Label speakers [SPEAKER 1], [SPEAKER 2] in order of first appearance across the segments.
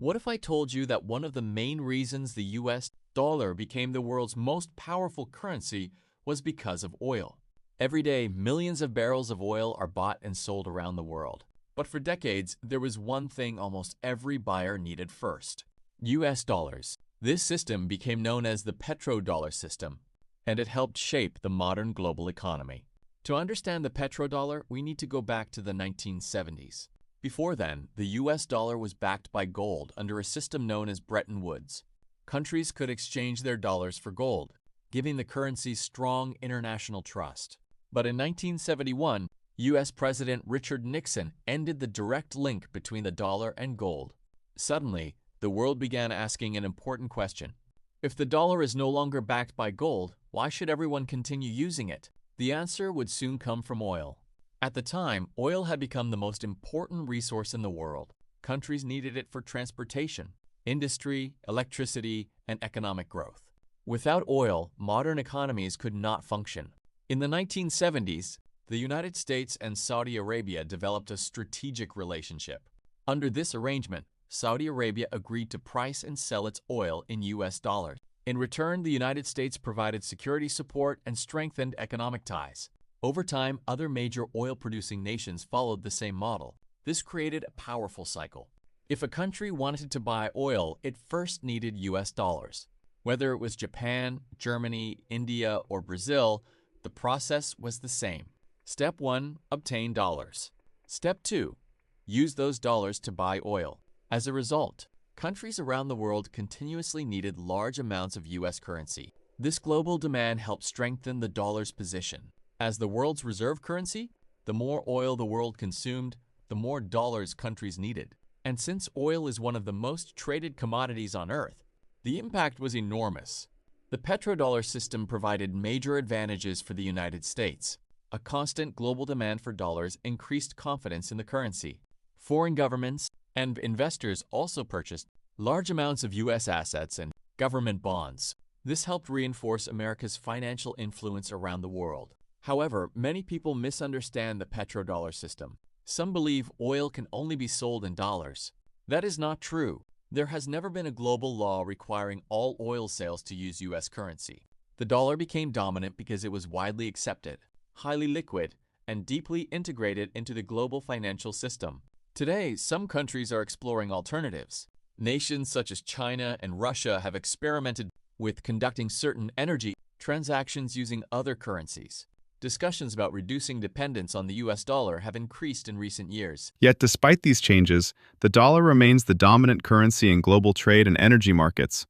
[SPEAKER 1] What if I told you that one of the main reasons the US dollar became the world's most powerful currency was because of oil? Every day, millions of barrels of oil are bought and sold around the world. But for decades, there was one thing almost every buyer needed first: US dollars. This system became known as the Petrodollar System, and it helped shape the modern global economy. To understand the petrodollar, we need to go back to the 1970s. Before then, the US dollar was backed by gold under a system known as Bretton Woods. Countries could exchange their dollars for gold, giving the currency strong international trust. But in 1971, US President Richard Nixon ended the direct link between the dollar and gold. Suddenly, the world began asking an important question. If the dollar is no longer backed by gold, why should everyone continue using it? The answer would soon come from oil. At the time, oil had become the most important resource in the world. Countries needed it for transportation, industry, electricity, and economic growth. Without oil, modern economies could not function. In the 1970s, the United States and Saudi Arabia developed a strategic relationship. Under this arrangement, Saudi Arabia agreed to price and sell its oil in US dollars. In return, the United States provided security support and strengthened economic ties. Over time, other major oil-producing nations followed the same model. This created a powerful cycle. If a country wanted to buy oil, it first needed US dollars. Whether it was Japan, Germany, India, or Brazil, the process was the same. Step 1. Obtain dollars. Step 2. Use those dollars to buy oil. As a result, countries around the world continuously needed large amounts of US currency. This global demand helped strengthen the dollar's position. As the world's reserve currency, the more oil the world consumed, the more dollars countries needed. And since oil is one of the most traded commodities on Earth, the impact was enormous. The petrodollar system provided major advantages for the United States. A constant global demand for dollars increased confidence in the currency. Foreign governments and investors also purchased large amounts of US assets and government bonds. This helped reinforce America's financial influence around the world. However, many people misunderstand the petrodollar system. Some believe oil can only be sold in dollars. That is not true. There has never been a global law requiring all oil sales to use US currency. The dollar became dominant because it was widely accepted, highly liquid, and deeply integrated into the global financial system. Today, some countries are exploring alternatives. Nations such as China and Russia have experimented with conducting certain energy transactions using other currencies. Discussions about reducing dependence on the US dollar have increased in recent years.
[SPEAKER 2] Yet despite these changes, the dollar remains the dominant currency in global trade and energy markets.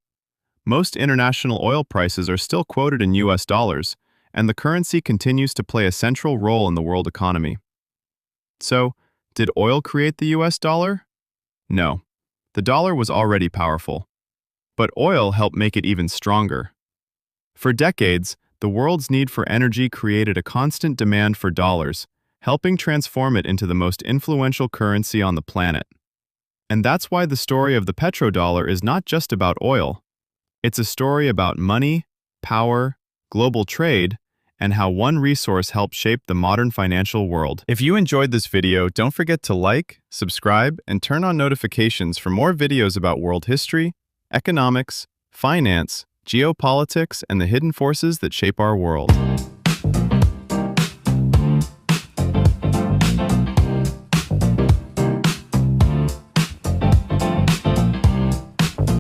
[SPEAKER 2] Most international oil prices are still quoted in US dollars, and the currency continues to play a central role in the world economy. So, did oil create the US dollar? No. The dollar was already powerful. But oil helped make it even stronger. For decades, the world's need for energy created a constant demand for dollars, helping transform it into the most influential currency on the planet. And that's why the story of the petrodollar is not just about oil. It's a story about money, power, global trade, and how one resource helped shape the modern financial world. If you enjoyed this video, don't forget to like, subscribe, and turn on notifications for more videos about world history, economics, finance, geopolitics, and the hidden forces that shape our world.